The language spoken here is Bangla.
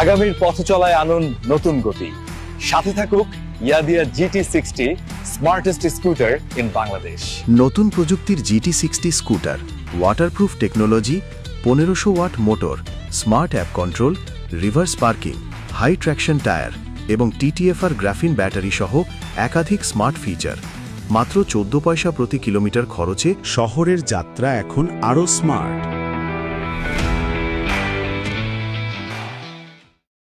আগামীর পথ চলায় আনুন নতুন গতি। সাথে থাকুক Yadea GT60, smartest scooter in Bangladesh. নতুন প্রযুক্তির GT60 scooter, waterproof technology, 1500 watt motor, smart app control, reverse parking, high traction tyre এবং TTFR গ্রাফিন ব্যাটারি সহ একাধিক স্মার্ট ফিচার। মাত্র 14 পয়সা প্রতি কিলোমিটার খরচে শহরের যাত্রা এখন আরও স্মার্ট।